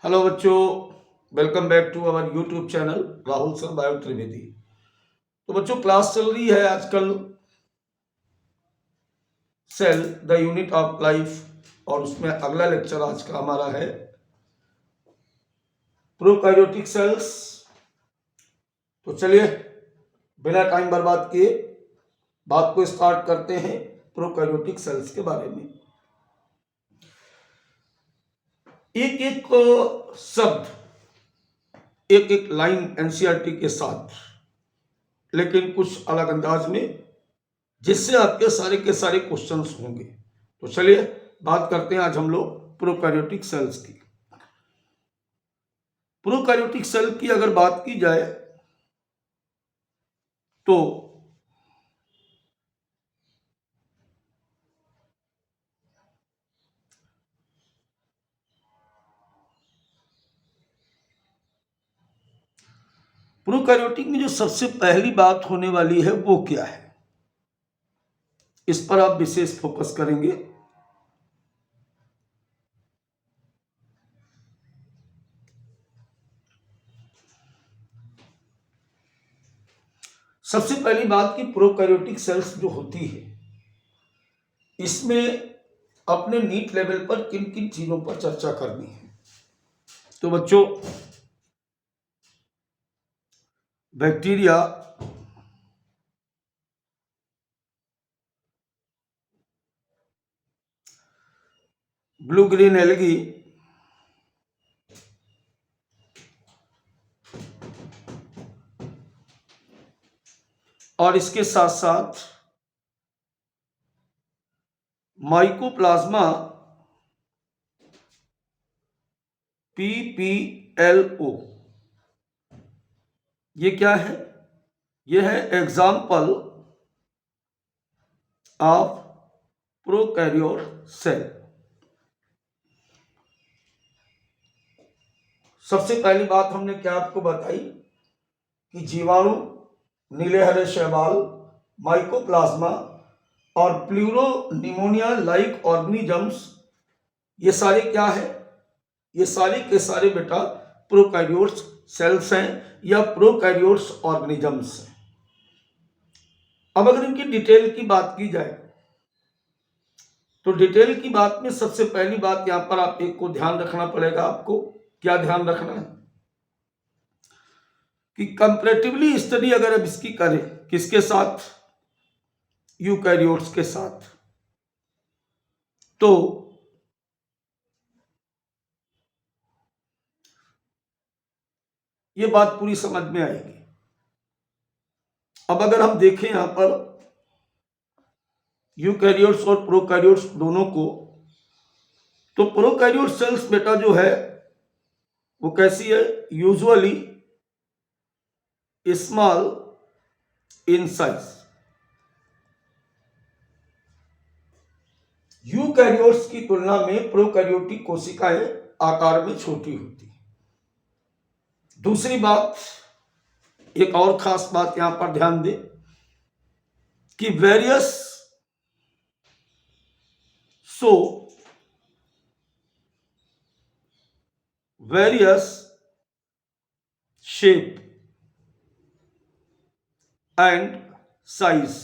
Hello बच्चों, welcome back to our YouTube channel Rahul sir bio Trivedi. तो बच्चों, क्लास चल रही है आजकल cell the unit of life, और उसमें अगला लेक्चर आज का हमारा है प्रोकैरियोटिक सेल्स। तो चलिए बिना टाइम बर्बाद किए बात को स्टार्ट करते हैं प्रोकैरियोटिक सेल्स के बारे में। एक एक शब्द, एक एक लाइन एनसीईआरटी के साथ, लेकिन कुछ अलग अंदाज में, जिससे आपके सारे के सारे क्वेश्चंस होंगे। तो चलिए बात करते हैं आज हम लोग प्रोकैरियोटिक सेल्स की। प्रोकैरियोटिक सेल की अगर बात की जाए तो प्रोकैरियोटिक में जो सबसे पहली बात होने वाली है वो क्या है, इस पर आप विशेष फोकस करेंगे। सबसे पहली बात कि प्रोकैरियोटिक सेल्स जो होती है, इसमें अपने नीट लेवल पर किन किन चीजों पर चर्चा करनी है। तो बच्चों, बैक्टीरिया, ब्लू ग्रीन एल्गी, और इसके साथ साथ माइकोप्लाज्मा PPLO, ये क्या है? ये है एग्जाम्पल ऑफ प्रोकैरियोट सेल। सबसे पहली बात हमने क्या आपको बताई कि जीवाणु, नीले हरे शैवाल, माइकोप्लाज्मा और प्लूरोनिमोनिया लाइक ऑर्गेनिजम्स, ये सारे क्या है? ये सारे के सारे बेटा प्रोकैरियोट्स सेल्स हैं या प्रोकैरियोट्स ऑर्गेनिजम्स हैं। अब अगर इनकी डिटेल की बात की जाए तो डिटेल की बात में सबसे पहली बात यहां पर आप एक को ध्यान रखना पड़ेगा। आपको क्या ध्यान रखना है कि कंपैरेटिवली स्टडी अगर अब इसकी करें, किसके साथ? यूकैरियोट्स के साथ, तो ये बात पूरी समझ में आएगी। अब अगर हम देखें यहां पर यूकैरियोट्स और प्रोकैरियोट्स दोनों को, तो प्रोकैरियोट सेल्स बेटा जो है वो कैसी है? Usually small in size. Eukaryotes की तुलना में प्रोकैरियोटिक कोशिकाएं आकार में छोटी होती हैं। दूसरी बात, एक और खास बात यहां पर ध्यान दें कि वेरियस शेप एंड साइज,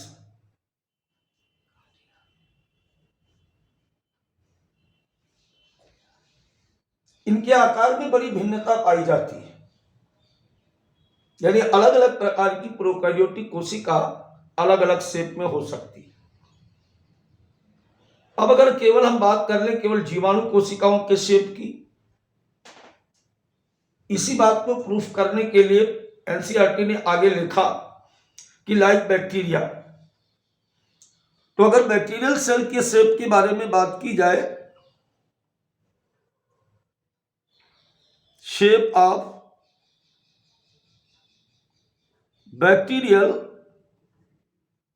इनके आकार में बड़ी भिन्नता पाई जाती है। यानी अलग अलग प्रकार की प्रोकैरियोटिक कोशिका अलग अलग शेप में हो सकती है। अब अगर केवल हम बात कर लें केवल जीवाणु कोशिकाओं के शेप की, इसी बात को प्रूफ करने के लिए एनसीईआरटी ने आगे लिखा कि लाइक बैक्टीरिया। तो अगर बैक्टीरियल सेल के शेप के बारे में बात की जाए, शेप ऑफ बैक्टीरियल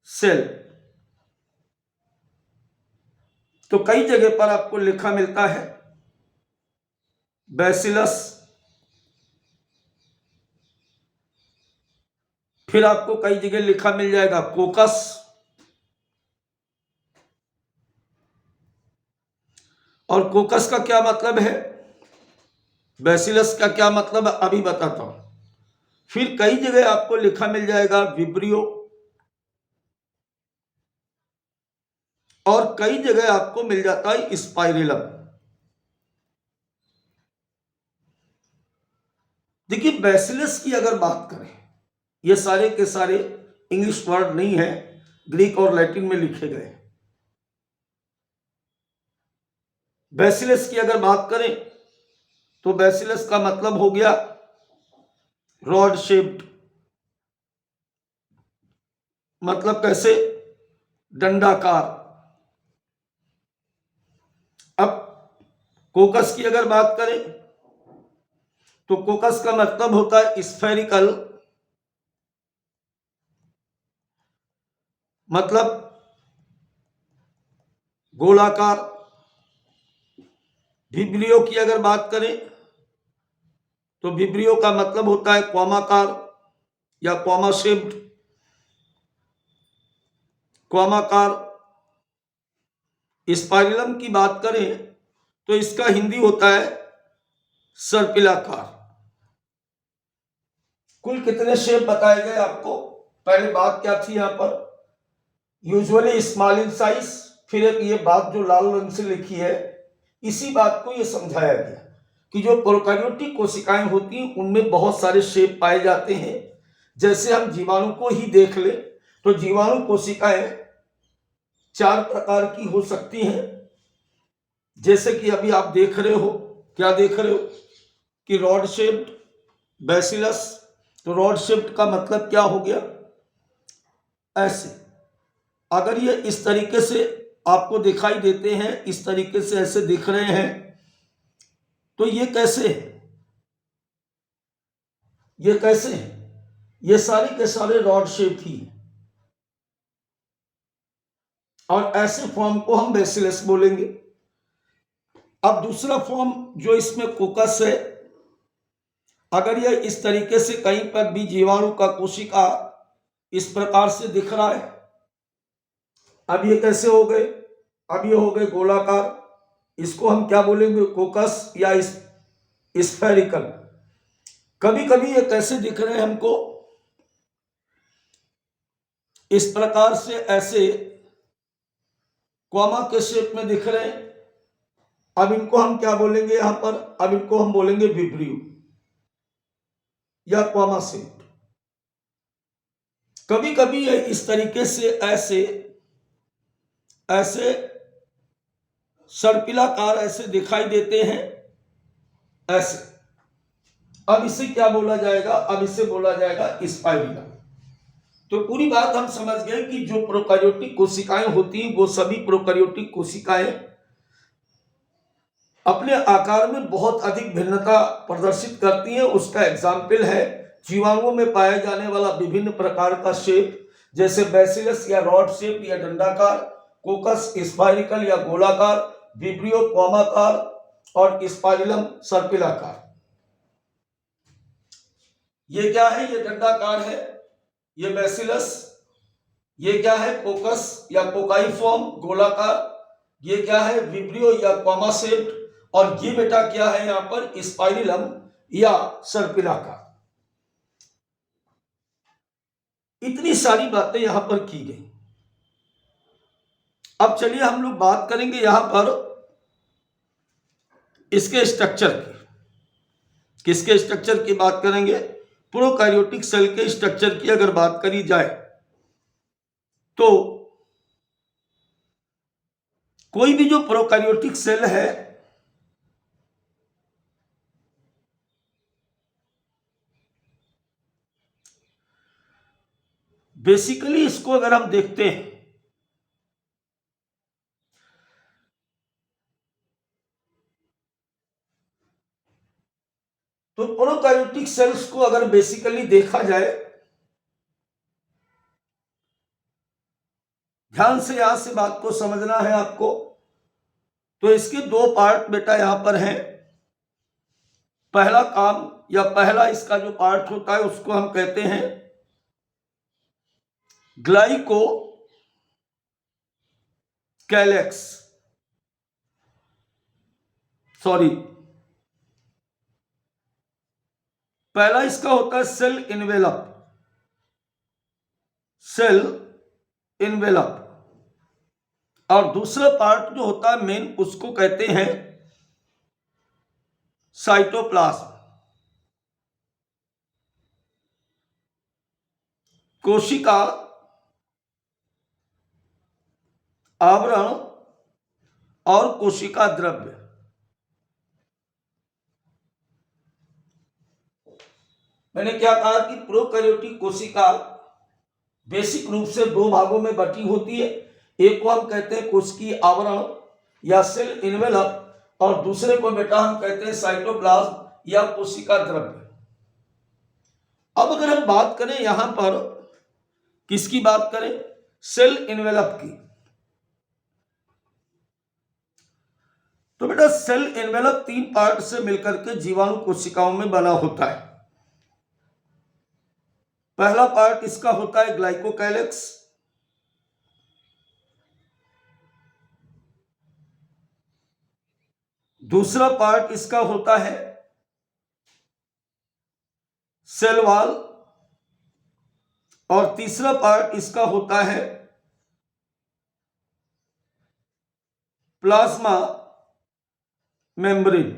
सेल, तो कई जगह पर आपको लिखा मिलता है बैसिलस, फिर आपको कई जगह लिखा मिल जाएगा कोकस, और कोकस का क्या मतलब है? बैसिलस का क्या मतलब है अभी बताता हूं। फिर कई जगह आपको लिखा मिल जाएगा विब्रियो, और कई जगह आपको मिल जाता है स्पाइरेलम। देखिए बैसिलस की अगर बात करें, ये सारे के सारे इंग्लिश वर्ड नहीं है, ग्रीक और लैटिन में लिखे गए। बैसिलस की अगर बात करें तो बैसिलस का मतलब हो गया रॉड शेप्ड, मतलब कैसे, डंडाकार। अब कोकस की अगर बात करें तो कोकस का मतलब होता है स्फेरिकल, मतलब गोलाकार। विब्रियो की अगर बात करें तो विब्रियो का मतलब होता है क्वामाकार या क्वामा शेप्ड, क्वामाकार। स्पाइरलम की बात करें तो इसका हिंदी होता है सर्पिलाकार। कुल कितने शेप बताए गए आपको? पहले बात क्या थी यहां पर, यूजुअली स्मॉल इन साइज, फिर एक ये बात जो लाल रंग से लिखी है, इसी बात को ये समझाया गया कि जो प्रोकैरियोटिक कोशिकाएं होती हैं उनमें बहुत सारे शेप पाए जाते हैं। जैसे हम जीवाणु को ही देख ले तो जीवाणु कोशिकाएं 4 प्रकार की हो सकती हैं। जैसे कि अभी आप देख रहे हो, क्या देख रहे हो कि रॉड शेप्ड बैसिलस। तो रॉड शेप्ड का मतलब क्या हो गया, ऐसे अगर ये इस तरीके से आपको दिखाई देते हैं, इस तरीके से ऐसे दिख रहे हैं, तो ये कैसे है, ये कैसे है, ये सारे के सारे रॉड शेप ही है, और ऐसे फॉर्म को हम बैसिलस बोलेंगे। अब दूसरा फॉर्म जो इसमें कोकस है, अगर यह इस तरीके से कहीं पर भी जीवाणु का कोशिका इस प्रकार से दिख रहा है, अब ये कैसे हो गए, अब ये हो गए गोलाकार, इसको हम क्या बोलेंगे, कोकस या स्फेरिकल। कभी कभी ये कैसे दिख रहे हैं हमको, इस प्रकार से ऐसे क्वामा के शेप में दिख रहे हैं। अब इनको हम क्या बोलेंगे यहां पर, अब इनको हम बोलेंगे विब्रियो या क्वामा शेप। कभी कभी ये इस तरीके से ऐसे ऐसे सर्पिलाकार ऐसे दिखाई देते हैं, ऐसे। अब इसे क्या बोला जाएगा, अब इसे बोला जाएगा स्पाइरुला। तो पूरी बात हम समझ गए कि जो प्रोकैरियोटिक कोशिकाएं होती हैं वो सभी प्रोकैरियोटिक कोशिकाएं अपने आकार में बहुत अधिक भिन्नता प्रदर्शित करती हैं। उसका एग्जाम्पल है जीवाणुओं में पाया जाने वाला विभिन्न प्रकार का शेप, जैसे बैसिलस या रॉड शेप या डंडाकार, कोकस स्पाइरिकल या गोलाकार, विब्रियो क्वामाकार और स्पाइरलम सर्पिलाकार। ये क्या है, ये डंडाकार है, ये बैसिलस, ये क्या है कोकस या कोकाईफॉर्म गोलाकार, ये क्या है विब्रियो या क्वामा शेप्ड, और ये बेटा क्या है यहां पर स्पाइरलम या सर्पिलाकार। इतनी सारी बातें यहां पर की गई। अब चलिए हम लोग बात करेंगे यहां पर इसके स्ट्रक्चर की। किसके स्ट्रक्चर की बात करेंगे, प्रोकैरियोटिक सेल के स्ट्रक्चर की अगर बात करी जाए तो कोई भी जो प्रोकैरियोटिक सेल है बेसिकली इसको अगर हम देखते हैं तो प्रोकैरियोटिक सेल्स को अगर बेसिकली देखा जाए, ध्यान से यहां से बात को समझना है आपको, तो इसके 2 पार्ट बेटा यहां पर हैं। पहला काम या पहला इसका जो पार्ट होता है उसको हम कहते हैं ग्लाइको कैलेक्स, सॉरी पहला इसका होता है सेल इनवेलप, सेल इनवेलप, और दूसरा पार्ट जो होता है मेन उसको कहते हैं साइटोप्लाज्म। कोशिका आवरण और कोशिका द्रव्य। मैंने क्या कहा कि प्रोकैरियोटिक कोशिका बेसिक रूप से दो भागों में बटी होती है। एक को हम कहते हैं कोशिकीय आवरण या सेल इनवेलप, और दूसरे को बेटा हम कहते हैं साइटोप्लाज्म या कोशिका द्रव्य। अब अगर हम बात करें यहां पर किसकी बात करें, सेल इनवेलप की, तो बेटा सेल इनवेलप तीन पार्ट से मिलकर के जीवाणु कोशिकाओं में बना होता है। पहला पार्ट इसका होता है ग्लाइकोकैलेक्स, दूसरा पार्ट इसका होता है सेल वॉल, और तीसरा पार्ट इसका होता है प्लाज्मा मेम्ब्रेन।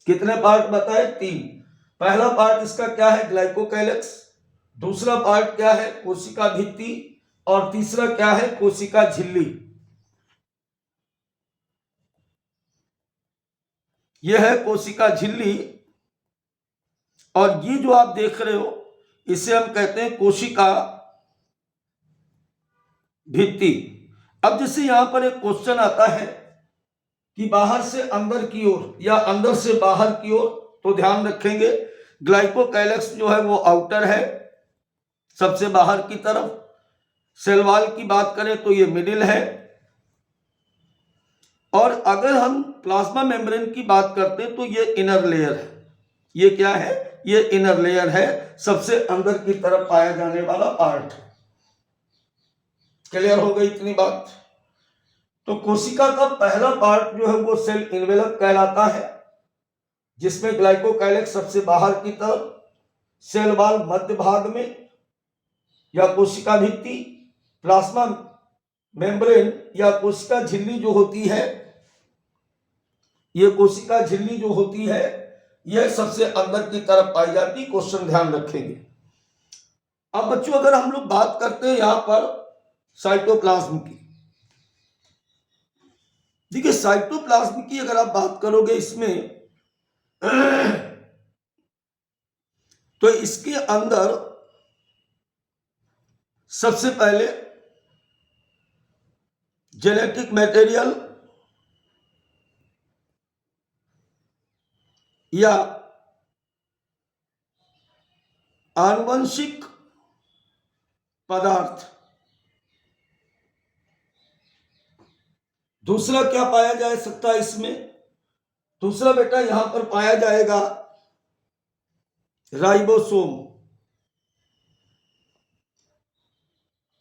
कितने पार्ट बताए, तीन। पहला पार्ट इसका क्या है, ग्लाइकोकैलेक्स, दूसरा पार्ट क्या है, कोशिका भित्ति, और तीसरा क्या है, कोशिका झिल्ली। यह है कोशिका झिल्ली, और ये जो आप देख रहे हो इसे हम कहते हैं कोशिका भित्ति। अब जैसे यहां पर एक क्वेश्चन आता है कि बाहर से अंदर की ओर या अंदर से बाहर की ओर, तो ध्यान रखेंगे ग्लाइकोकैलेक्स जो है वो आउटर है, सबसे बाहर की तरफ। सेल वॉल की बात करें तो ये मिडिल है, और अगर हम प्लाज्मा मेम्ब्रेन की बात करते हैं तो ये इनर लेयर है। ये क्या है, ये इनर लेयर है, सबसे अंदर की तरफ पाया जाने वाला पार्ट। क्लियर हो गई इतनी बात। तो कोशिका का पहला पार्ट जो है वो सेल इनवेलप कहलाता है, जिसमें ग्लाइकोकैलेक्स सबसे बाहर की तरफ, सेल वॉल मध्य भाग में या कोशिका भित्ति, प्लाज्मा मेम्ब्रेन या कोशिका झिल्ली जो होती है, ये कोशिका झिल्ली जो होती है यह सबसे अंदर की तरफ पाई जाती। क्वेश्चन ध्यान रखेंगे। अब बच्चों अगर हम लोग बात करते हैं यहां पर साइटोप्लाज्म की, देखिए साइटोप्लाज्म की अगर आप बात करोगे इसमें तो इसके अंदर सबसे पहले जेनेटिक मटेरियल या आनुवंशिक पदार्थ, दूसरा क्या पाया जा सकता है इसमें, दूसरा बेटा यहां पर पाया जाएगा राइबोसोम।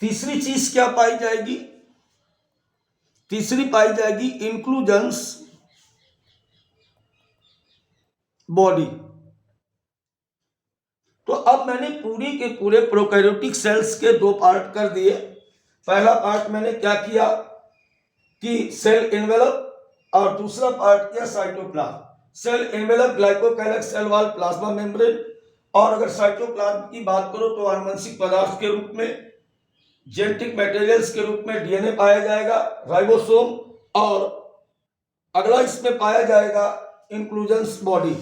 तीसरी चीज क्या पाई जाएगी, तीसरी पाई जाएगी इंक्लूजन्स बॉडी। तो अब मैंने पूरी के पूरे प्रोकैरियोटिक सेल्स के दो पार्ट कर दिए। पहला पार्ट मैंने क्या किया कि सेल इनवेलप, और दूसरा पार्ट किया cytoplasm. Cell envelope, glycocalyx, cell wall, plasma membrane, और अगर साइटोप्लाज्म की बात करो तो आनुवंशिक पदार्थ के रूप में, जेनेटिक मटेरियल्स के रूप में डीएनए पाया जाएगा, राइबोसोम, और अगला इसमें पाया जाएगा इंक्लूजन्स बॉडी।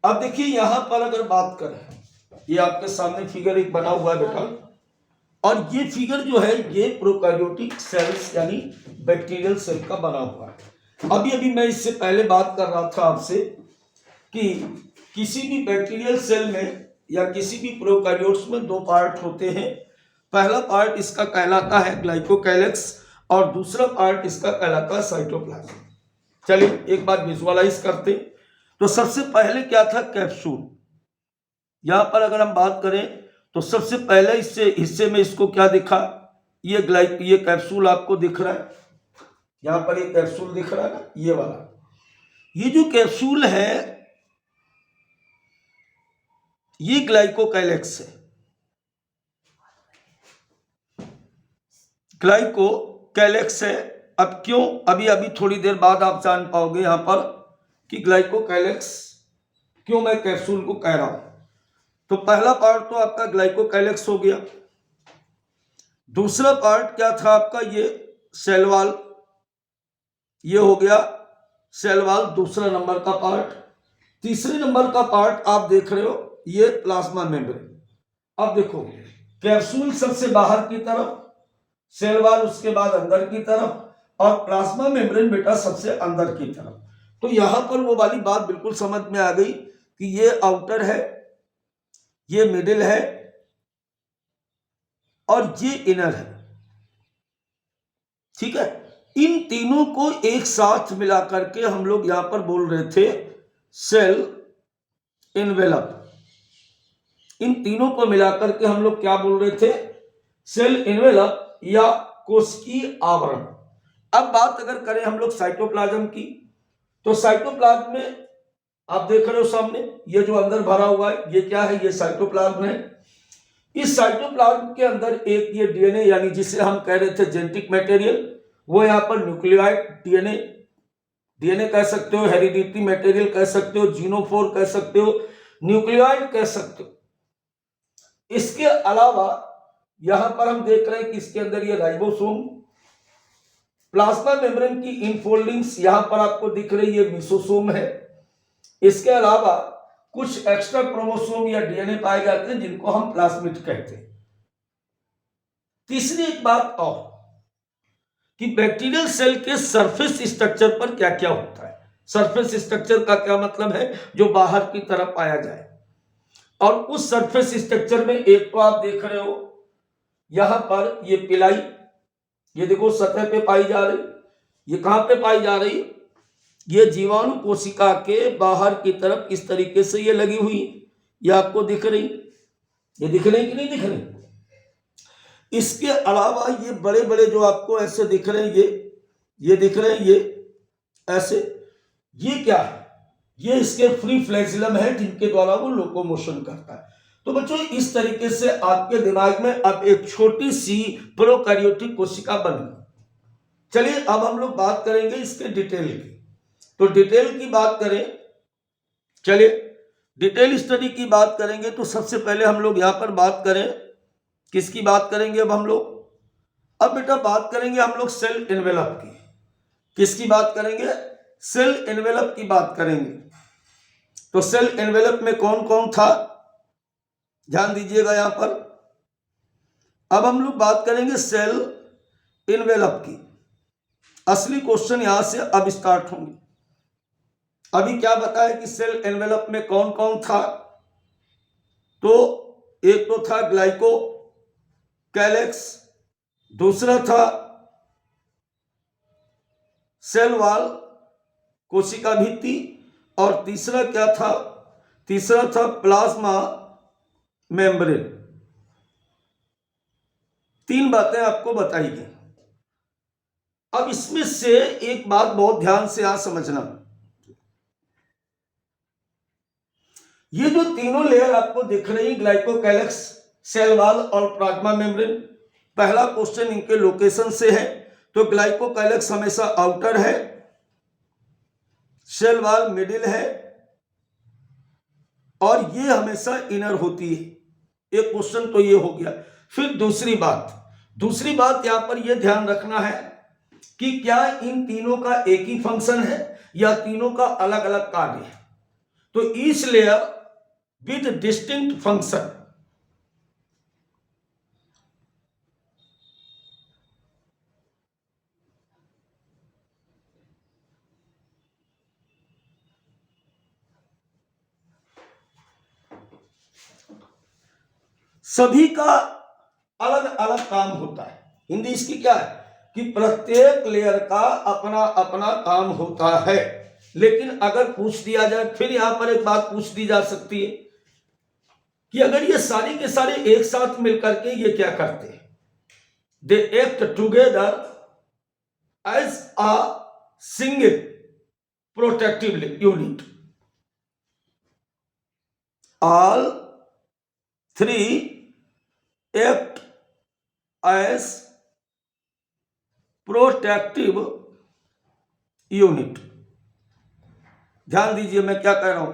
अब देखिए यहां पर अगर बात करें, ये आपके सामने फिगर एक बना हुआ है बेटा, और ये फिगर जो है ये प्रोकैरियोटिक सेल्स यानी बैक्टीरियल सेल का बना हुआ है। अभी मैं इससे पहले बात कर रहा था आपसे कि किसी भी बैक्टीरियल सेल में या किसी भी प्रोकैरियोट्स में दो पार्ट होते हैं। पहला पार्ट इसका कहलाता है ग्लाइकोकैलेक्स, और दूसरा पार्ट इसका कहलाता है साइटोप्लाज्म। चलिए एक बार विजुअलाइज करते। तो सबसे पहले क्या था, कैप्सूल। यहां पर अगर हम बात करें तो सबसे पहले इससे हिस्से में इसको क्या दिखा, ये कैप्सूल आपको दिख रहा है, यहां पर ये कैप्सूल दिख रहा है ना, ये वाला। ये जो कैप्सूल है ये ग्लाइकोकैलेक्स है। ग्लाइकोकैलेक्स है। अब क्यों, अभी अभी थोड़ी देर बाद आप जान पाओगे यहां पर कि ग्लाइकोकैलेक्स क्यों मैं कैप्सूल को कह रहा हूं। तो पहला पार्ट तो आपका ग्लाइकोकैलेक्स हो गया। दूसरा पार्ट क्या था आपका, ये सेल वॉल, ये हो गया सेल वॉल दूसरा नंबर का पार्ट। तीसरे नंबर का पार्ट आप देख रहे हो ये प्लाज्मा मेम्ब्रेन। अब देखो कैप्सूल सबसे बाहर की तरफ, सेल वॉल उसके बाद अंदर की तरफ, और प्लाज्मा मेम्ब्रेन बेटा सबसे अंदर की तरफ। तो यहां पर वो वाली बात बिल्कुल समझ में आ गई कि ये आउटर है, ये मिडिल है और ये इनर है। ठीक है, इन तीनों को एक साथ मिलाकर के हम लोग यहां पर बोल रहे थे सेल इनवेलप। इन तीनों को मिलाकर के हम लोग क्या बोल रहे थे, सेल इनवेलप या कोशिकीय आवरण। अब बात अगर करें हम लोग साइटोप्लाज्म की, तो साइटोप्लाज्म में आप देख रहे हो सामने ये जो अंदर भरा हुआ है ये क्या है, ये साइटोप्लाज्म है। इस साइटोप्लाज्म के अंदर एक ये डीएनए यानी जिसे हम कह रहे थे जेनेटिक मटेरियल, वो यहाँ पर न्यूक्लियोइड डीएनए कह सकते हो, हेरिडिटरी मटेरियल कह सकते हो, जीनोफोर कह सकते हो, न्यूक्लियोइड कह सकते हो। इसके अलावा यहां पर हम देख रहे हैं कि इसके अंदर ये राइबोसोम, प्लाज्मा मेम्ब्रेन की इनफोल्डिंग्स यहां पर आपको दिख रही है, मिसोसोम है। इसके अलावा कुछ एक्स्ट्रा क्रोमोसोम या डीएनए पाए जाते हैं जिनको हम प्लाज्मिड कहते हैं। तीसरी एक बात और कि बैक्टीरियल सेल के सरफेस स्ट्रक्चर पर क्या क्या होता है। सरफेस स्ट्रक्चर का क्या मतलब है, जो बाहर की तरफ पाया जाए। और उस सरफेस स्ट्रक्चर में एक तो आप देख रहे हो यहां पर ये पिलाई, ये देखो सतह पे पाई जा रही, ये कहां पे पाई जा रही, ये जीवाणु कोशिका के बाहर की तरफ इस तरीके से ये लगी हुई, ये आपको दिख रही, ये दिख रही कि नहीं दिख रही। इसके अलावा ये बड़े बड़े जो आपको ऐसे दिख रहे हैं, ये दिख रहे हैं, ये ऐसे, ये क्या है, ये इसके फ्री फ्लैजिलम है जिनके द्वारा वो लोकोमोशन करता है। तो बच्चों इस तरीके से आपके दिमाग में अब एक छोटी सी प्रोकैरियोटिक कोशिका बन गई। चलिए अब हम लोग बात करेंगे इसके डिटेल की। तो डिटेल की बात करें, चलिए डिटेल स्टडी की बात करेंगे। तो सबसे पहले हम लोग यहां पर बात करें, किसकी बात करेंगे अब हम लोग, अब बेटा बात करेंगे हम लोग सेल एनवेलप की। किसकी बात करेंगे, सेल एनवेलप की बात करेंगे। तो सेल एनवेलप में कौन कौन था, ध्यान दीजिएगा यहां पर। अब हम लोग बात करेंगे सेल एनवेलप की। असली क्वेश्चन यहां से अब स्टार्ट होंगे। अभी क्या बताया कि सेल एनवेलप में कौन कौन था, तो एक तो था ग्लाइकोकैलेक्स, दूसरा था सेल वॉल कोशिका भित्ति, और तीसरा क्या था, तीसरा था प्लाज्मा मेम्ब्रेन। तीन बातें आपको बताई गई। अब इसमें से एक बात बहुत ध्यान से यहां समझना, ये जो तीनों लेयर आपको दिख रही, ग्लाइकोकैलेक्स, सेल वॉल और प्लाज्मा मेम्ब्रेन, पहला क्वेश्चन इनके लोकेशन से है। तो ग्लाइकोकैलेक्स हमेशा आउटर है, सेल वॉल मिडिल है, और ये हमेशा इनर होती है। एक क्वेश्चन तो ये हो गया। फिर दूसरी बात यहां पर यह ध्यान रखना है कि क्या इन तीनों का एक ही फंक्शन है या तीनों का अलग अलग कार्य है। तो each layer with distinct function. सभी का अलग अलग काम होता है। हिंदी इसकी क्या है कि प्रत्येक लेयर का अपना अपना काम होता है। लेकिन अगर पूछ दिया जाए, फिर यहां पर एक बात पूछ दी जा सकती है कि अगर ये सारे के सारे एक साथ मिलकर के ये क्या करते हैं, they act together as a single protective unit. All three act as protective unit. ध्यान दीजिए मैं क्या कह रहा हूं,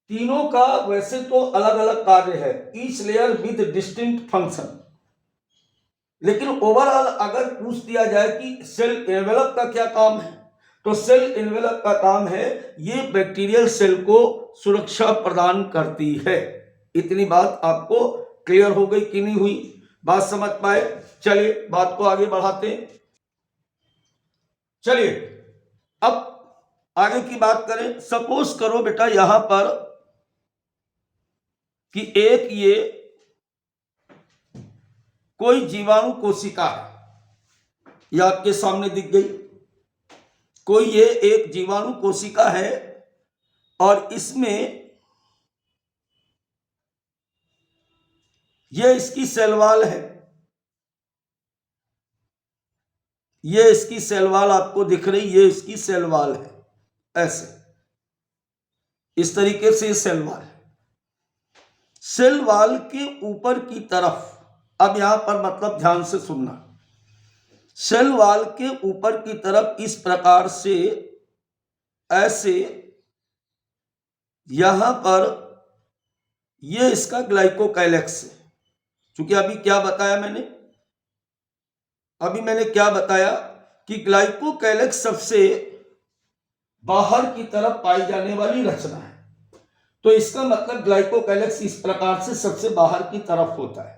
तीनों का वैसे तो अलग अलग कार्य है, each layer with distinct function, लेकिन ओवरऑल अगर पूछ दिया जाए कि सेल एनवेलप का क्या काम है, तो सेल एनवेलप का काम है ये बैक्टीरियल सेल को सुरक्षा प्रदान करती है। इतनी बात आपको क्लियर हो गई कि नहीं हुई, बात समझ पाए? चलिए बात को आगे बढ़ाते हैं। चलिए अब आगे की बात करें। सपोज करो बेटा यहां पर कि एक ये कोई जीवाणु कोशिका है, यह आपके सामने दिख गई, कोई ये एक जीवाणु कोशिका है और इसमें ये इसकी सेल वॉल है, ये इसकी सेल वॉल आपको दिख रही, ये इसकी सेल वॉल है, ऐसे इस तरीके से सेल वॉल है। सेल वॉल के ऊपर की तरफ, अब यहां पर मतलब ध्यान से सुनना, सेल वॉल के ऊपर की तरफ इस प्रकार से ऐसे यहां पर ये इसका ग्लाइकोकाइलेक्स है। क्योंकि अभी क्या बताया मैंने, क्या बताया कि ग्लाइकोकाइलेक्स सबसे बाहर की तरफ पाई जाने वाली रचना है, तो इसका मतलब ग्लाइकोकाइलेक्स इस प्रकार से सबसे बाहर की तरफ होता है।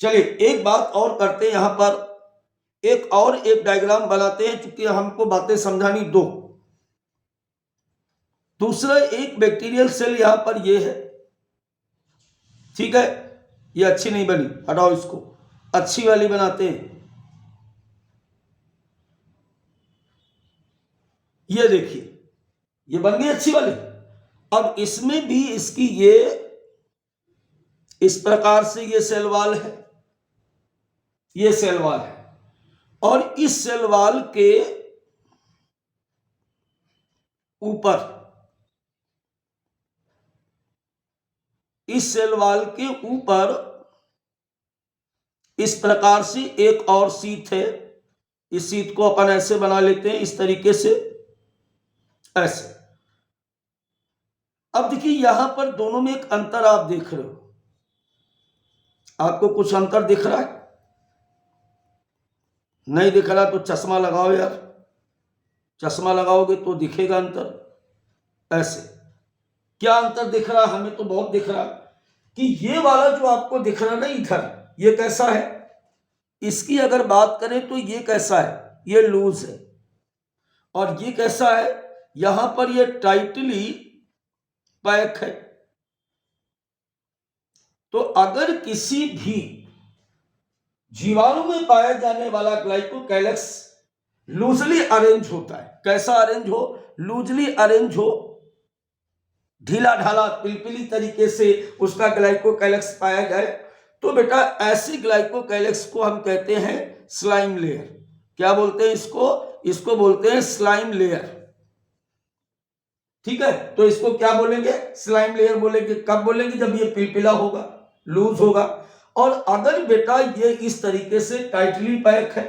चलिए एक बात और करते हैं, यहां पर एक डायग्राम बनाते हैं, क्योंकि हमको बातें समझानी दो। दूसरा एक बैक्टीरियल सेल यहां पर ये है, ठीक है, ये अच्छी नहीं बनी, हटाओ इसको, अच्छी वाली बनाते हैं। ये देखिए ये बन गई अच्छी वाली। अब इसमें भी इसकी ये इस प्रकार से ये सेल वॉल है, ये सेल वॉल है, और इस सेल वॉल के ऊपर, इस सेल वॉल के ऊपर इस प्रकार से एक और शीट है, इस शीट को अपन ऐसे बना लेते हैं, इस तरीके से ऐसे। अब देखिए यहां पर दोनों में एक अंतर आप देख रहे हो, आपको कुछ अंतर दिख रहा है? नहीं दिख रहा तो चश्मा लगाओ यार, चश्मा लगाओगे तो दिखेगा अंतर। ऐसे क्या अंतर दिख रहा है? हमें तो बहुत दिख रहा है कि ये वाला जो आपको दिख रहा है ना इधर, ये कैसा है, इसकी अगर बात करें तो ये कैसा है, ये लूज है, और ये कैसा है, यहां पर ये टाइटली पैक है। तो अगर किसी भी जीवाणु में पाया जाने वाला ग्लाइकोकाइलेक्स लूजली अरेंज होता है, कैसा अरेंज हो, लूजली अरेंज हो, ढीला ढाला पिलपिली तरीके से उसका ग्लाइकोकाइलेक्स पाया जाए, तो बेटा ऐसी ग्लाइकोकाइलेक्स को हम कहते हैं स्लाइम लेयर। क्या बोलते हैं इसको बोलते हैं स्लाइम लेयर, ठीक है। तो इसको क्या बोलेंगे, स्लाइम लेयर बोलेंगे। कब बोलेंगे, जब ये पिलपिला होगा, लूज होगा। और अगर बेटा ये इस तरीके से टाइटली पैक है,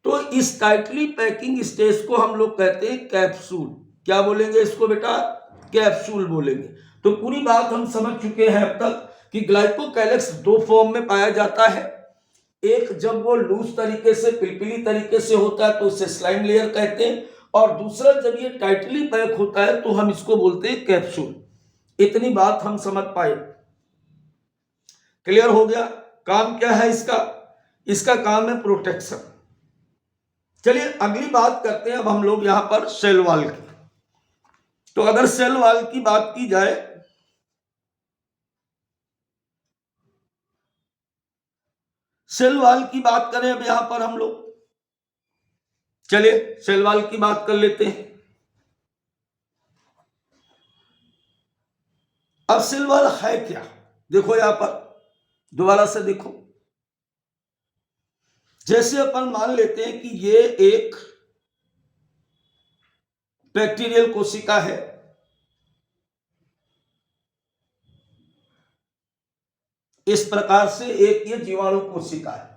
तो इस टाइटली पैकिंग स्टेज को हम लोग कहते हैं कैप्सूल। क्या बोलेंगे इसको बेटा, कैप्सूल बोलेंगे। तो पूरी बात हम समझ चुके हैं अब तक कि ग्लाइकोकाइलेक्स दो फॉर्म में पाया जाता है, एक जब वो लूज तरीके से पिलपिली तरीके से होता है तो उसे स्लाइम लेयर कहते हैं, और दूसरा जब ये टाइटली पैक होता है तो हम इसको बोलते हैं कैप्सूल। इतनी बात हम समझ पाए, क्लियर हो गया। काम क्या है इसका काम है प्रोटेक्शन। चलिए अगली बात करते हैं अब हम लोग यहां पर सेल वॉल की। तो अगर सेल वॉल की बात की जाए, सेल वॉल की बात करें अब यहां पर हम लोग, चलिए सेल वॉल की बात कर लेते हैं। अब सेल वॉल है क्या, देखो यहां पर दोबारा से देखो, जैसे अपन मान लेते हैं कि ये एक बैक्टीरियल कोशिका है। इस प्रकार से एक ये जीवाणु कोशिका है।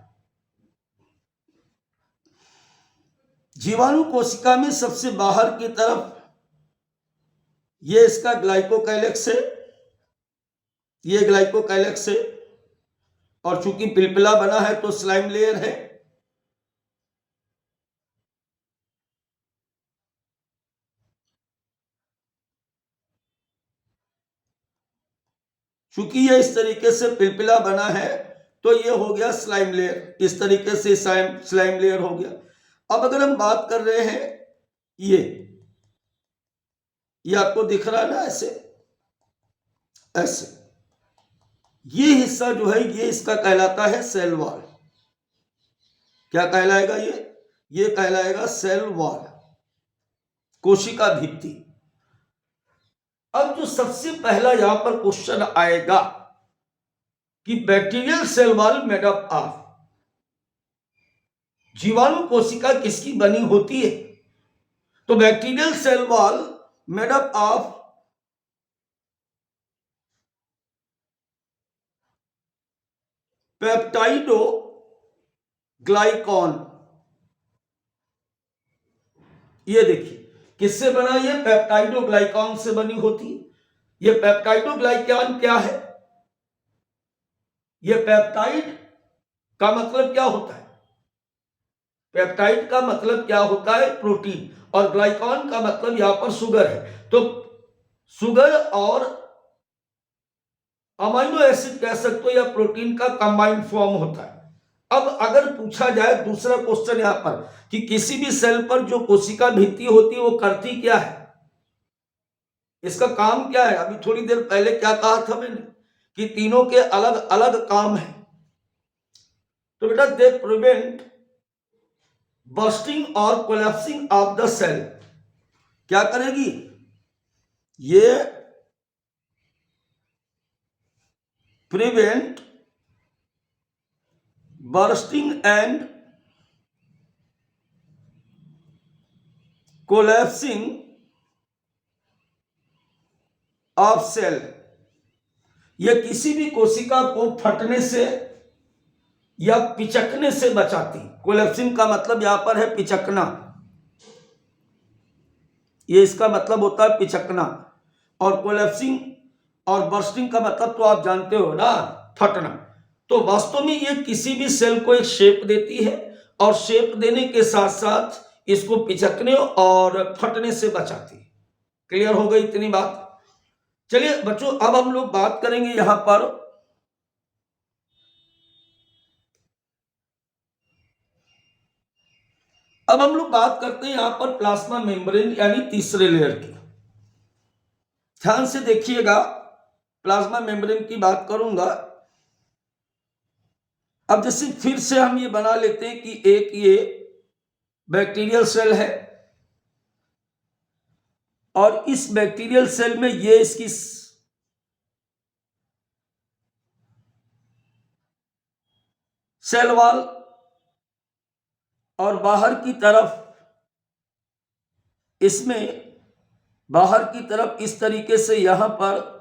जीवाणु कोशिका में सबसे बाहर की तरफ ये इसका ग्लाइकोकाइलेक्स है, ये ग्लाइकोकाइलेक्स है, और चूंकि पिलपिला बना है तो स्लाइम लेयर है। चूंकि ये इस तरीके से पिलपिला बना है तो ये हो गया स्लाइम लेयर, इस तरीके से स्लाइम लेयर हो गया। अब अगर हम बात कर रहे हैं ये आपको दिख रहा है ना, ऐसे ऐसे, ये हिस्सा जो है ये इसका कहलाता है सेल वॉल। क्या कहलाएगा ये कहलाएगा सेल वॉल, कोशिका भित्ति। अब जो सबसे पहला यहां पर क्वेश्चन आएगा कि bacterial cell wall made up of, जीवाणु कोशिका किसकी बनी होती है? तो bacterial cell wall made up of peptidoglycan. ये देखिए किससे बना, ये पेप्टाइडोग्लाइकॉन से बनी होती है। ये पेप्टाइडोग्लाइकॉन क्या है? ये पेप्टाइड का मतलब क्या होता है? पेप्टाइड का मतलब क्या होता है? प्रोटीन। और ग्लाइकॉन का मतलब यहां पर शुगर है। तो शुगर और अमाइनो एसिड कह सकते हो या प्रोटीन का कंबाइंड फॉर्म होता है। अब अगर पूछा जाए दूसरा क्वेश्चन यहां पर कि किसी भी सेल पर जो कोशिका भित्ति होती है वो करती क्या है, इसका काम क्या है? अभी थोड़ी देर पहले क्या कहा था मैंने कि तीनों के अलग अलग काम है। तो बेटा दे प्रिवेंट बर्स्टिंग और कोलैप्सिंग ऑफ द सेल। क्या करेगी ये? Prevent bursting and collapsing of cell. यह किसी भी कोशिका को फटने से या पिचकने से बचाती। कोलैप्सिंग का मतलब यहां पर है पिचकना, ये इसका मतलब होता है पिचकना। और कोलैप्सिंग और बर्स्टिंग का मतलब तो आप जानते हो ना, फटना। तो वास्तव में ये किसी भी सेल को एक शेप देती है और शेप देने के साथ साथ इसको पिचकने और फटने से बचाती है। क्लियर हो गई इतनी बात? चलिए बच्चों अब हम लोग बात करेंगे यहां पर अब हम लोग बात करते हैं यहां पर प्लाज्मा मेम्ब्रेन यानी तीसरे लेयर की। ध्यान से देखिएगा, प्लाज्मा मेम्ब्रेन की बात करूंगा। अब जैसे फिर से हम ये बना लेते हैं कि एक ये बैक्टीरियल सेल है और इस बैक्टीरियल सेल में ये इसकी सेल वॉल और बाहर की तरफ इसमें बाहर की तरफ इस तरीके से यहां पर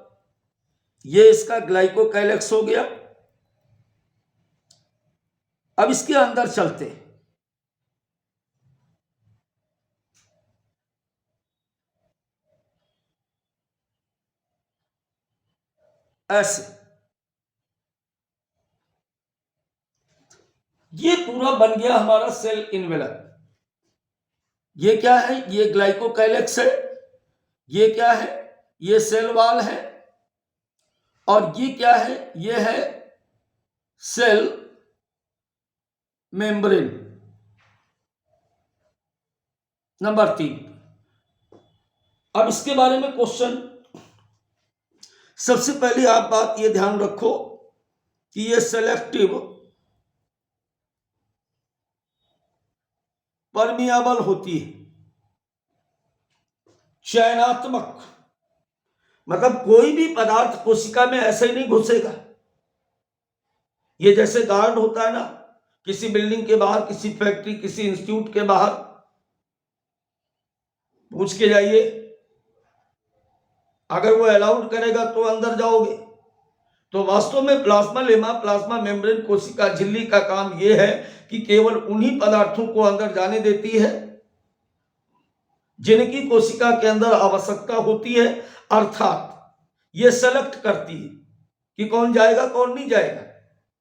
ये इसका ग्लाइकोकाइलेक्स हो गया। अब इसके अंदर चलते हैं। ऐसे ये पूरा बन गया हमारा सेल इनवेलप। ये क्या है? ये ग्लाइकोकाइलेक्स है। ये क्या है? ये सेल वॉल है। और ये क्या है? ये है सेल मेम्ब्रेन। नंबर 3। अब इसके बारे में क्वेश्चन, सबसे पहले आप बात ये ध्यान रखो कि ये सेलेक्टिव परमिएबल होती है, चयनात्मक। मतलब कोई भी पदार्थ कोशिका में ऐसे ही नहीं घुसेगा। ये जैसे गार्ड होता है ना किसी बिल्डिंग के बाहर, किसी फैक्ट्री, किसी इंस्टीट्यूट के बाहर, पूछ के जाइए, अगर वो अलाउड करेगा तो अंदर जाओगे। तो वास्तव में प्लाज्मा लेमा, प्लाज्मा मेम्ब्रेन कोशिका झिल्ली का काम यह है कि केवल उन्हीं पदार्थों को अंदर जाने देती है जिनकी कोशिका के अंदर आवश्यकता होती है, अर्थात ये सेलेक्ट करती है कि कौन जाएगा कौन नहीं जाएगा।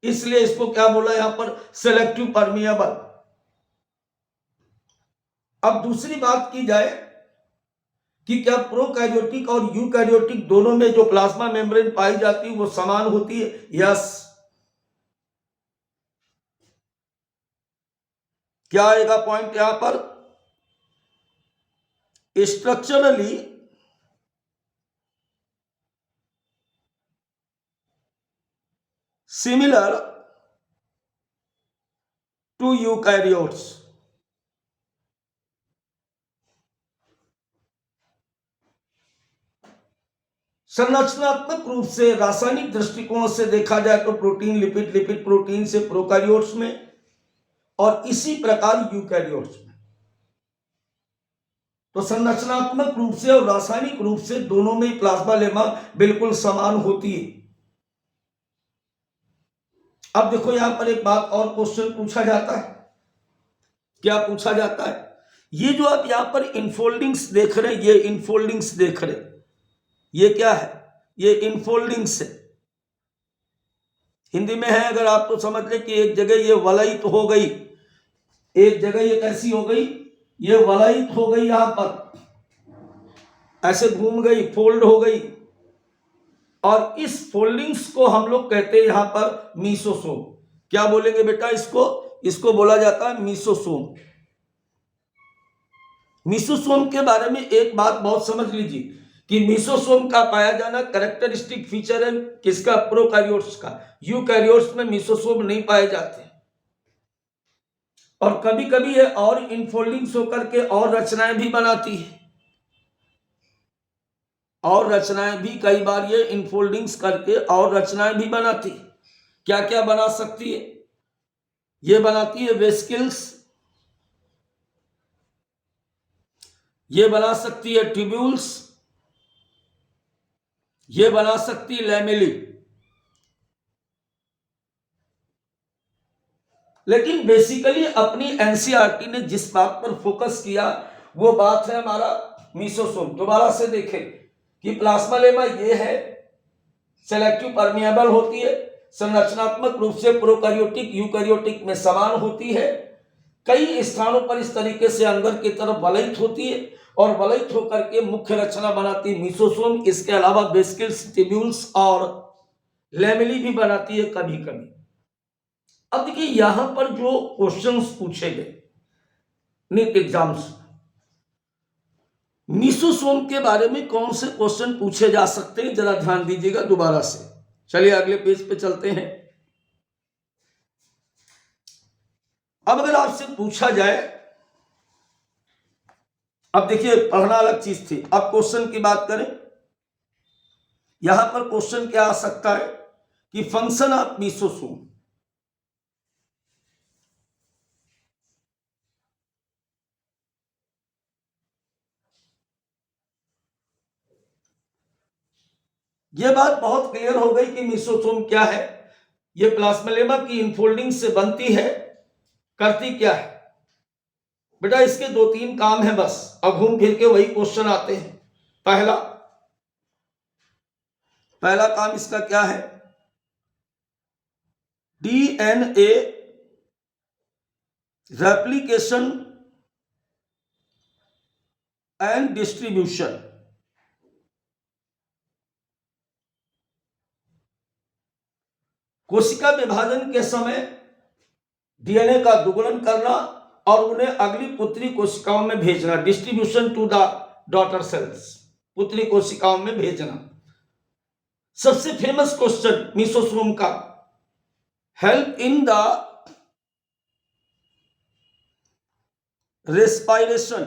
इसलिए इसको क्या बोला यहां पर, सेलेक्टिव परमिएबल। अब दूसरी बात की जाए कि क्या प्रोकैरियोटिक और यूकैरियोटिक दोनों में जो प्लाज्मा मेम्ब्रेन पाई जाती है वो समान होती है? यस। क्या आएगा पॉइंट यहां पर, स्ट्रक्चरली सिमिलर टू यूकैरियोट्स। संरचनात्मक रूप से, रासायनिक दृष्टिकोण से देखा जाए तो प्रोटीन लिपिड, लिपिड प्रोटीन से प्रोकैरियोट्स में, और इसी प्रकार यूकैरियोट्स में। तो संरचनात्मक रूप से और रासायनिक रूप से दोनों में प्लाज्मा लेमा बिल्कुल समान होती है। अब देखो यहां पर एक बात और क्वेश्चन पूछा जाता है। क्या पूछा जाता है, ये जो आप यहां पर इनफोल्डिंग्स देख रहे हैं, ये इनफोल्डिंग्स देख रहे हैं, ये क्या है, ये इनफोल्डिंग्स है। हिंदी में है अगर आप तो समझ ले कि एक जगह ये वलयित हो गई, एक जगह ये कैसी हो गई, ये वलयित हो गई, यहां पर ऐसे घूम गई, फोल्ड हो गई, और इस फोल्डिंग्स को हम लोग कहते हैं यहां पर मीसोसोम। क्या बोलेंगे बेटा इसको, इसको बोला जाता है मीसोसोम। मीसोसोम के बारे में एक बात बहुत समझ लीजिए कि मीसोसोम का पाया जाना कैरेक्टरिस्टिक फीचर है किसका, प्रोकैरियोट्स का। यूकैरियोट्स में मीसोसोम नहीं पाए जाते, और कभी कभी ये और इनफोल्डिंग्स होकर के और रचनाएं भी बनाती है, और रचनाएं भी कई बार ये इनफोल्डिंग्स करके और रचनाएं भी बनाती है। क्या क्या बना सकती है, ये बनाती है वेस्किल्स, ये बना सकती है ट्यूब्यूल्स, ये बना सकती है लैमेली। लेकिन बेसिकली अपनी एनसीईआरटी ने जिस बात पर फोकस किया वो बात है हमारा मीसोसोम। दोबारा से देखें कि प्लाज्मा लेमा ये है, सेलेक्टिव परमिएबल होती है, संरचनात्मक रूप से प्रोकैरियोटिक यूकैरियोटिक में समान होती है, कई स्थानों पर इस तरीके से अंदर की तरफ वलयित होती है, और वलयित होकर के मुख्य रचना बनाती है मीसोसोम। इसके अलावा वेस्किल्स, ट्यूब्यूल्स और लैमेली भी बनाती है कभी कभी। अब देखिए यहां पर जो क्वेश्चंस पूछे गए नीट एग्जाम्स, मीसोसोम के बारे में कौन से क्वेश्चन पूछे जा सकते हैं, जरा ध्यान दीजिएगा दोबारा से। चलिए अगले पेज पे चलते हैं। अब अगर आपसे पूछा जाए, अब देखिए पढ़ना अलग चीज थी, अब क्वेश्चन की बात करें। यहां पर क्वेश्चन क्या आ सकता है कि फंक्शन ऑफ मीसोसोम, यह बात बहुत क्लियर हो गई कि मीसोसोम क्या है। यह प्लाज्मा लेमा की इनफोल्डिंग से बनती है, करती क्या है बेटा, इसके दो तीन काम है बस, अब घूम फिर के वही क्वेश्चन आते हैं। पहला काम इसका क्या है, डीएनए रेप्लिकेशन एंड डिस्ट्रीब्यूशन। कोशिका विभाजन के समय डीएनए का दुगुलन करना और उन्हें अगली पुत्री कोशिकाओं में भेजना, distribution to the daughter cells, पुत्री कोशिकाओं में भेजना। सबसे फेमस क्वेश्चन मीसोसोम का, हेल्प इन द रेस्पिरेशन।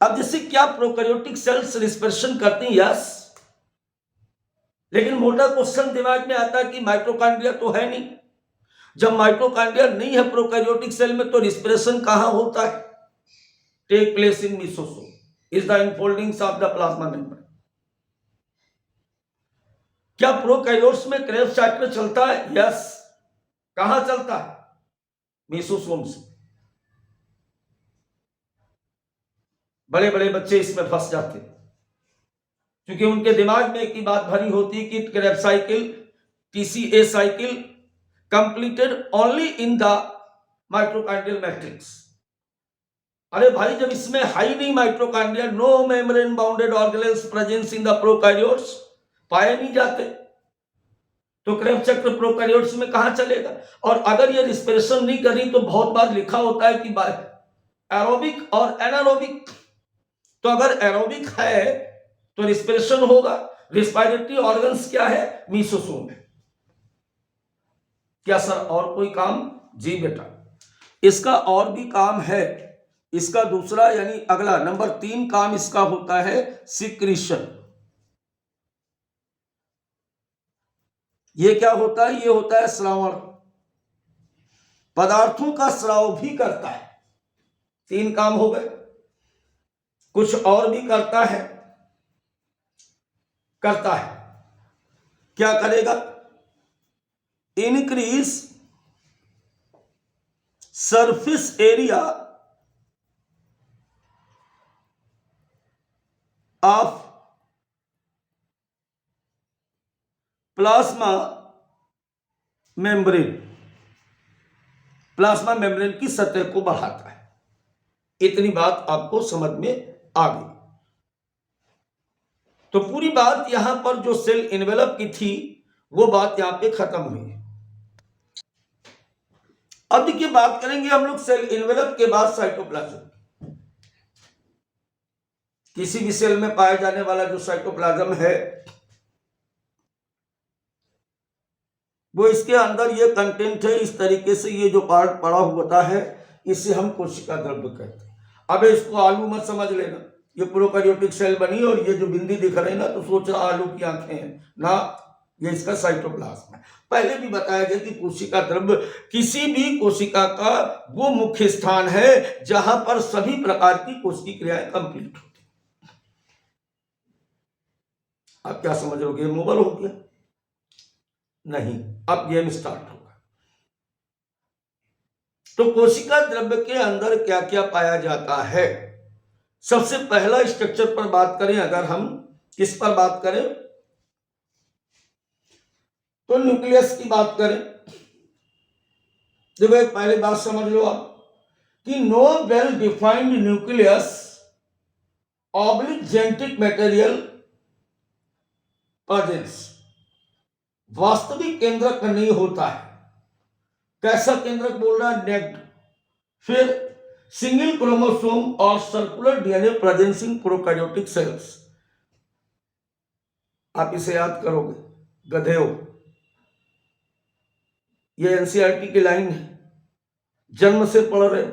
अब जैसे क्या प्रोकैरियोटिक सेल्स रेस्पिरेशन करती हैं? यस, लेकिन मोटा क्वेश्चन दिमाग में आता है कि माइटोकॉन्ड्रिया तो है नहीं, जब माइटोकॉन्ड्रिया नहीं है प्रोकैरियोटिक सेल में तो रिस्पिरेशन कहां होता है? Take place in mesosome is the infoldings of the plasma membrane. क्या प्रोकैरियोट्स में क्रेब्स चैप्टर चलता है? यस। कहां चलता है? मेसोसोम से। बड़े बड़े बच्चे इसमें फंस जाते हैं क्योंकि उनके दिमाग में एक ही बात भरी होती है कि Kreb cycle, TCA cycle completed only in the mitochondrial matrix. अरे भाई, जब इसमें हाई नहीं mitochondria, no membrane bounded organelles presence in the prokaryotes पाए नहीं जाते, तो क्रेब चक्र प्रोकैरियोट्स में कहां चलेगा? और अगर ये रिस्पिरेशन नहीं करी तो बहुत बार लिखा होता है कि एरोबिक और एनारोबिक, तो अगर एरोबिक है तो रिस्पिरेशन होगा। रिस्पायरेटरी ऑर्गन्स क्या है? मीसोसोम है। क्या सर और कोई काम? जी बेटा, इसका और भी काम है। इसका दूसरा यानी अगला नंबर 3 काम इसका होता है सिक्रीशन। ये क्या होता है? ये होता है श्रावण, पदार्थों का स्राव भी करता है। 3 काम हो गए। कुछ और भी करता है। क्या करेगा? Increase surface area of plasma membrane, plasma membrane की सतह को बढ़ाता है। इतनी बात आपको समझ में आ गई। तो पूरी बात यहां पर जो सेल इन्वेलप की थी वो बात यहां पे खत्म हुई है। अब देखिए बात करेंगे हम लोग सेल इन्वेलप के बाद साइटोप्लाज्म। किसी भी सेल में पाया जाने वाला जो साइटोप्लाज्म है वो इसके अंदर ये कंटेंट है। इस तरीके से ये जो पार्ट पड़ा हुआ है इसे हम कोशिका द्रव्य कहते हैं। अब इसको आलू मत समझ लेना, ये प्रोकैरियोटिक सेल बनी और ये जो बिंदी दिख रही ना तो सोच रहा आलू की आंखें हैं ना, ये इसका साइटोप्लाज्म है। पहले भी बताया गया कि कोशिका द्रव्य किसी भी कोशिका का वो मुख्य स्थान है जहां पर सभी प्रकार की कोशिकीय क्रियाएं कंप्लीट होती। आप क्या समझ रहे हो? गेम ओवर हो गया? नहीं, अब गेम स्टार्ट होगा। तो कोशिका द्रव्य के अंदर क्या क्या पाया जाता है? सबसे पहला स्ट्रक्चर पर बात करें, अगर हम किस पर बात करें तो न्यूक्लियस की बात करें। देखो एक पहले बात समझ लो आप कि no well defined nucleus oblique genetic material presence वास्तविक केंद्रक नहीं होता है। कैसा केंद्रक बोल रहा है? नेक्ड। फिर सिंगल क्रोमोसोम और circular DNA presence in prokaryotic cells. आप इसे याद करोगे, गधे हो। ये एनसीईआरटी की लाइन है, जन्म से पढ़ रहे,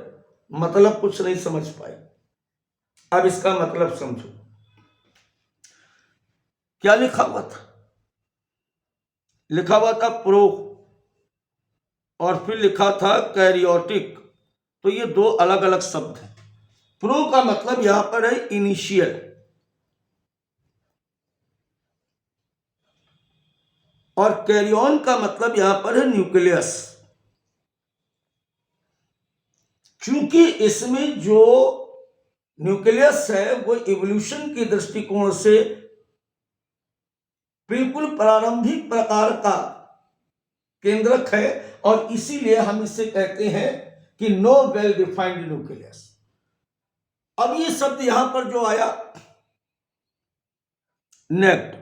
मतलब कुछ नहीं समझ पाए। अब इसका मतलब समझो। क्या लिखा हुआ था? लिखा हुआ था प्रो और फिर लिखा था कैरियोटिक। तो ये 2 अलग अलग शब्द हैं। प्रो का मतलब यहां पर है इनिशियल और कैरियन का मतलब यहां पर है न्यूक्लियस। क्योंकि इसमें जो न्यूक्लियस है वो इवोल्यूशन के दृष्टिकोण से बिल्कुल प्रारंभिक प्रकार का केंद्रक है और इसीलिए हम इसे कहते हैं कि नो वेल डिफाइंड न्यूक्लियस। अब ये शब्द यहां पर जो आया नेक्ड,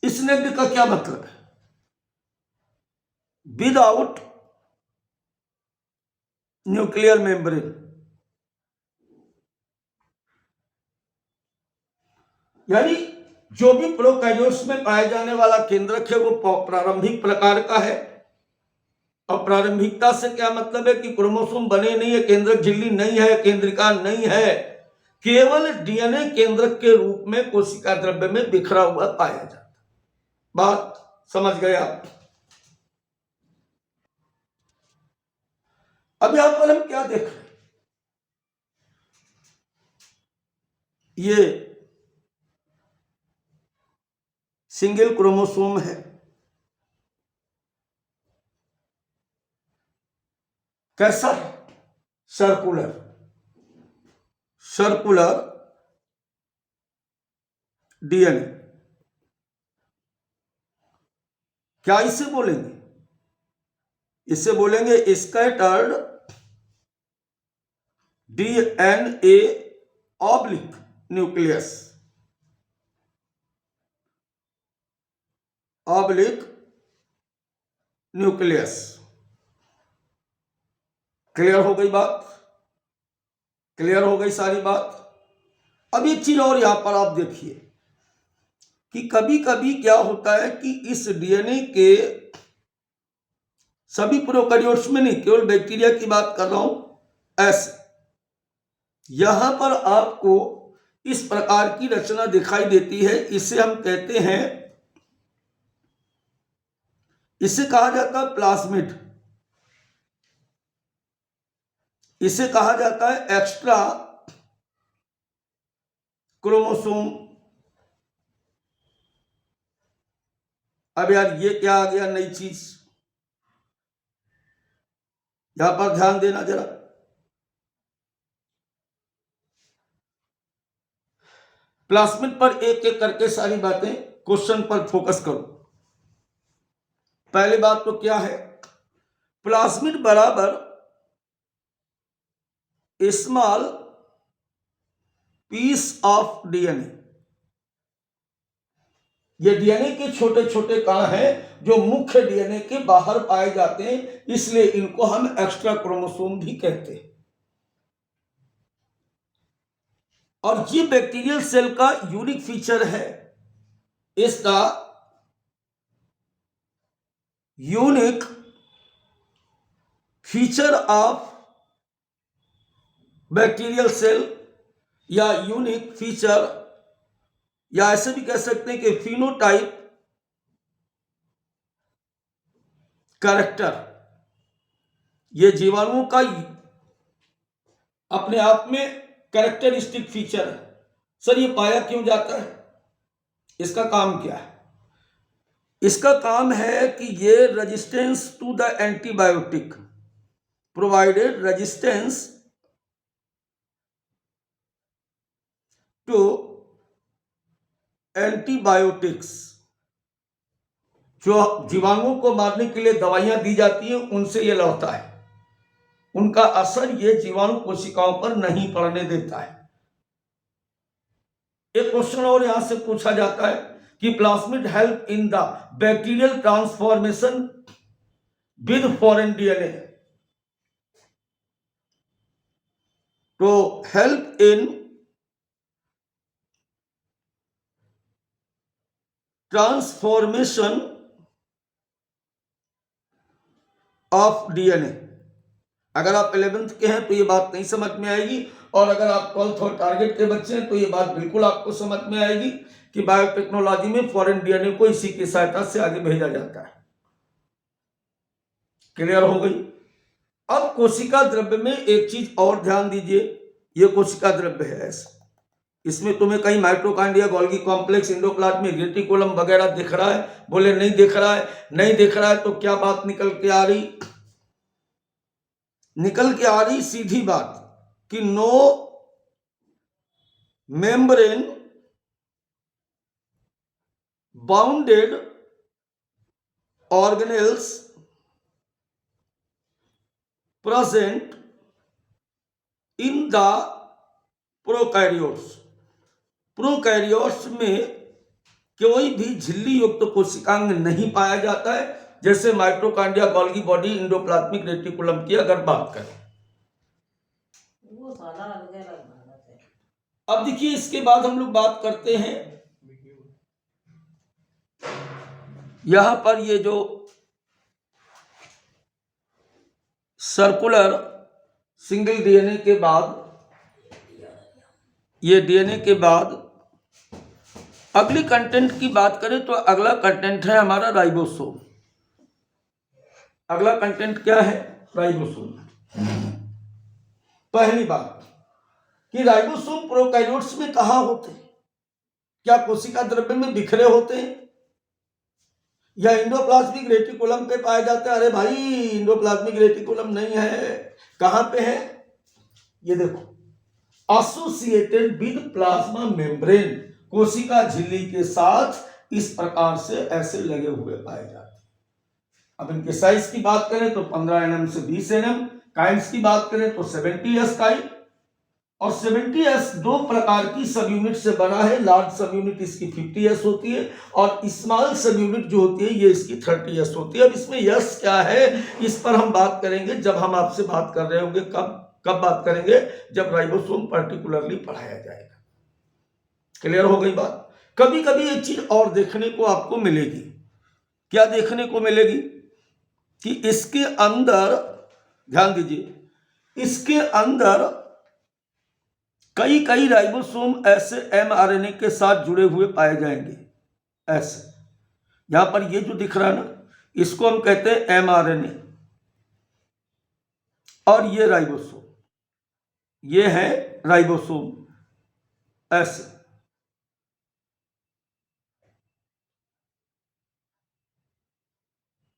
इस नेक्ड का क्या मतलब है? विदाउट न्यूक्लियर मेम्ब्रेन, यानी जो भी प्रोकैरियोट्स में पाए जाने वाला केंद्रक है वो प्रारंभिक प्रकार का है। और प्रारंभिकता से क्या मतलब है कि क्रोमोसोम बने नहीं है, केंद्रक झिल्ली नहीं है, केंद्रिका नहीं है, केवल डीएनए केंद्रक के रूप में कोशिका द्रव्य में बिखरा हुआ पाया जाता। बात समझ गए आप? अब यहां पर हम क्या देख रहे हैं, ये सिंगल क्रोमोसोम है, कैसा है, सर्कुलर, सर्कुलर डीएनए। क्या इसे बोलेंगे, इसे बोलेंगे scattered DNA oblique nucleus, oblique nucleus. Clear हो गई बात, क्लियर हो गई सारी बात। अब एक चीज और यहां पर आप देखिए कि कभी कभी क्या होता है कि इस डीएनए के सभी प्रोकैरियोट्स में नहीं, केवल बैक्टीरिया की बात कर रहा हूं, ऐसे यहां पर आपको इस प्रकार की रचना दिखाई देती है। इसे हम कहते हैं, इसे कहा जाता है प्लाज्मिड, इसे कहा जाता है एक्स्ट्रा क्रोमोसोम। अब यार ये क्या आ गया नई चीज, यहां पर ध्यान देना जरा। प्लाज्मिड पर एक एक करके सारी बातें, क्वेश्चन पर फोकस करो। पहली बात तो क्या है, प्लाज्मिड बराबर स्मॉल पीस ऑफ डीएनए। ये डीएनए के छोटे छोटे कण हैं जो मुख्य डीएनए के बाहर पाए जाते हैं, इसलिए इनको हम एक्स्ट्रा क्रोमोसोम भी कहते हैं। और ये बैक्टीरियल सेल का यूनिक फीचर है, इसका unique feature of bacterial cell, या यूनिक फीचर, या ऐसे भी कह सकते हैं कि फिनोटाइप कैरेक्टर, ये जीवाणुओं का अपने आप में कैरेक्टरिस्टिक फीचर है। सर ये पाया क्यों जाता है, इसका काम क्या है, इसका काम है कि ये resistance to the antibiotic, provided resistance to antibiotics, जो जीवाणुओं को मारने के लिए दवाइयां दी जाती हैं उनसे ये लड़ता है, उनका असर ये जीवाणु कोशिकाओं पर नहीं पड़ने देता है। एक क्वेश्चन और यहां से पूछा जाता है कि plasmid help in the bacterial transformation with foreign DNA, तो help in transformation of DNA. अगर आप 11th के हैं तो ये बात नहीं समझ में आएगी, और अगर आप 12th और टारगेट के बच्चे हैं तो ये बात बिल्कुल आपको समझ में आएगी कि बायोटेक्नोलॉजी में फॉरेन डीएनए को इसी की सहायता से आगे भेजा जाता है। क्लियर हो गई। अब कोशिका द्रव्य में एक चीज और ध्यान दीजिए, ये कोशिका द्रव्य है ऐसा, इसमें तुम्हें कहीं mitochondria, Golgi complex, endoplasmic reticulum वगैरह दिख रहा है, बोले नहीं दिख रहा है, नहीं दिख रहा है तो क्या बात निकल के आ रही, निकल के आ रही सीधी बात कि no membrane bounded organelles present in the prokaryotes. Prokaryotes में कोई भी झिल्ली युक्त कोशिकांग नहीं पाया जाता है, जैसे mitochondria, Golgi body, endoplasmic reticulum की अगर बात करें। अब देखिए इसके बाद हम लोग बात करते हैं, यहां पर ये जो सर्कुलर सिंगल डीएनए के बाद, ये डीएनए के बाद अगली कंटेंट की बात करें तो अगला कंटेंट है हमारा राइबोसोम। अगला कंटेंट क्या है, राइबोसोम। पहली बात कि राइबोसोम प्रोकैरियोट्स में कहां होते हैं? क्या कोशिका द्रव्य में बिखरे होते हैं या इंडोप्लाज्मिक रेटिकुलम पे पाए जाते हैं? अरे भाई, इंडोप्लाज्मिक रेटिकुलम नहीं है, कहां पे है? ये देखो, एसोसिएटेड विद प्लाज्मा मेम्ब्रेन, कोशिका झिल्ली के साथ इस प्रकार से ऐसे लगे हुए पाए जाते हैं। अब इनके साइज की बात करें तो 15 nm से 20 nm, काइंड्स की बात करें तो 70S काइंड, और 70S दो प्रकार की सब यूनिट से बना है। लार्ज सब यूनिट इसकी 50S होती है और स्मॉल सब यूनिट जो होती है ये इसकी 30S होती है। अब इसमें यस क्या है, इस पर हम बात करेंगे जब हम आपसे बात कर रहे होंगे। कब बात करेंगे? जब राइबोसोम पर्टिकुलरली पढ़ाया जाएगा। क्लियर हो गई बात? कभी कभी एक चीज और देखने को आपको मिलेगी। क्या देखने को मिलेगी? कि इसके अंदर, ध्यान दीजिए, इसके अंदर कई राइबोसोम ऐसे mRNA के साथ जुड़े हुए पाए जाएंगे। ऐसे यहां पर ये जो दिख रहा है ना, इसको हम कहते हैं mRNA, और ये राइबोसोम, ये है राइबोसोम। ऐसे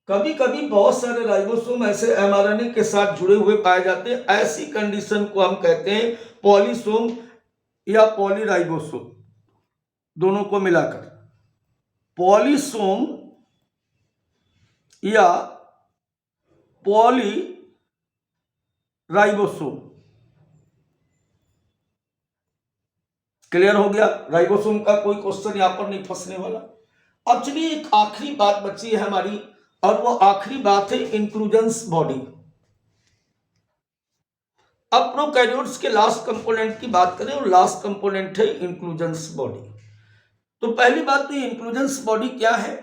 कभी कभी बहुत सारे राइबोसोम ऐसे mRNA के साथ जुड़े हुए पाए जाते हैं। ऐसी कंडीशन को हम कहते हैं पॉलीसोम या पॉलीराइबोसोम, दोनों को मिलाकर पॉलीसोम या पॉलीराइबोसोम। क्लियर हो गया? राइबोसोम का कोई क्वेश्चन यहां पर नहीं फंसने वाला। अब चलिए, एक आखिरी बात बची है हमारी, और वो आखिरी बात है इंक्लूजन्स बॉडी। अब प्रोकैरियोट्स के लास्ट कंपोनेंट की बात करें, और लास्ट कंपोनेंट है इंक्लूजन्स बॉडी। तो पहली बात तो इंक्लूजन्स बॉडी क्या है,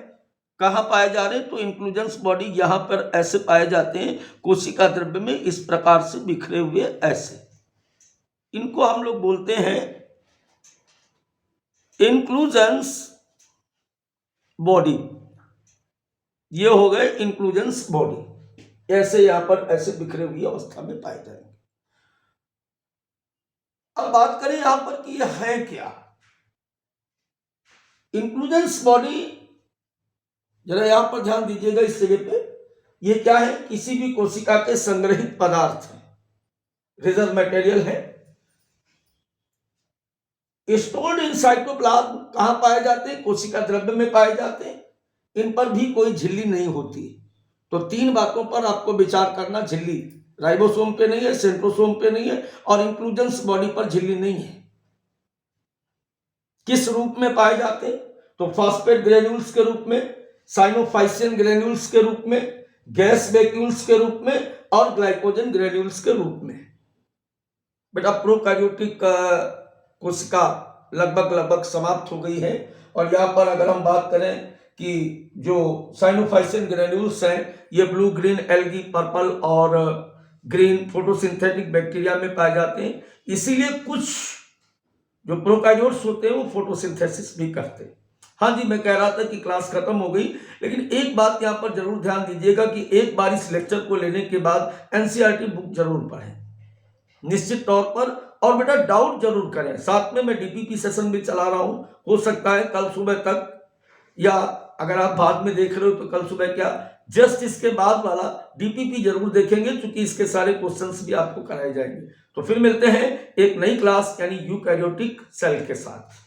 कहां पाए जा रहे हैं? तो इंक्लूजन्स बॉडी यहां पर ऐसे पाए जाते हैं, कोशिका द्रव्य में इस प्रकार से बिखरे हुए ऐसे। इनको हम लोग बोलते हैं इंक्लूजन्स बॉडी। ये हो गए इंक्लूजन्स बॉडी, ऐसे यहां पर ऐसे बिखरे हुई अवस्था में पाए जाएंगे। अब बात करें यहां पर कि यह है क्या इंक्लूजन्स बॉडी। जरा यहां पर ध्यान दीजिएगा इस जगह पे। ये क्या है? किसी भी कोशिका के संग्रहित पदार्थ है, रिजर्व मटेरियल है, स्टोर्ड इन साइटोप्लाज्म। कहां पाए जाते हैं? कोशिका द्रव्य में पाए जाते हैं। इन पर भी कोई झिल्ली नहीं होती। तो तीन बातों पर आपको विचार करना, झिल्ली राइबोसोम पे नहीं है, सेंट्रोसोम पे नहीं है, और इंक्लूजन्स बॉडी पर झिल्ली नहीं है। किस रूप में पाए जाते हैं? तो फॉस्फेट ग्रेन्यूल्स के रूप में, साइनोफाइसियन ग्रेन्यूल्स के रूप में, गैस वैक्यूल्स के रूप में, और ग्लाइकोजन ग्रेन्यूल्स के रूप में। बेटा प्रोकैरियोटिक कोशिका लगभग समाप्त हो गई है। और यहाँ पर अगर हम बात करें कि जो साइनोफाइसियन ग्रेन्यूल्स हैं, ये ब्लू ग्रीन एल्गी, पर्पल और ग्रीन फोटोसिंथेटिक बैक्टीरिया में पाए जाते हैं। इसीलिए कुछ जो प्रोकैरियोट्स होते हैं वो फोटोसिंथेसिस भी करते हैं। हाँ जी, मैं कह रहा था कि क्लास खत्म हो गई, लेकिन एक बात यहाँ पर जरूर ध्यान दीजिएगा कि एक बार इस लेक्चर को लेने के बाद एनसीईआरटी बुक जरूर पढ़ें, निश्चित तौर पर। और बेटा डाउट जरूर करें। साथ में मैं डीपीपी सेशन भी चला रहा हूं, हो सकता है कल सुबह तक, या अगर आप बाद में देख रहे हो तो कल सुबह क्या, जस्ट इसके बाद वाला डीपीपी जरूर देखेंगे, क्योंकि इसके सारे क्वेश्चंस भी आपको कराए जाएंगे। तो फिर मिलते हैं एक नई क्लास यानी यूकैरियोटिक सेल के साथ।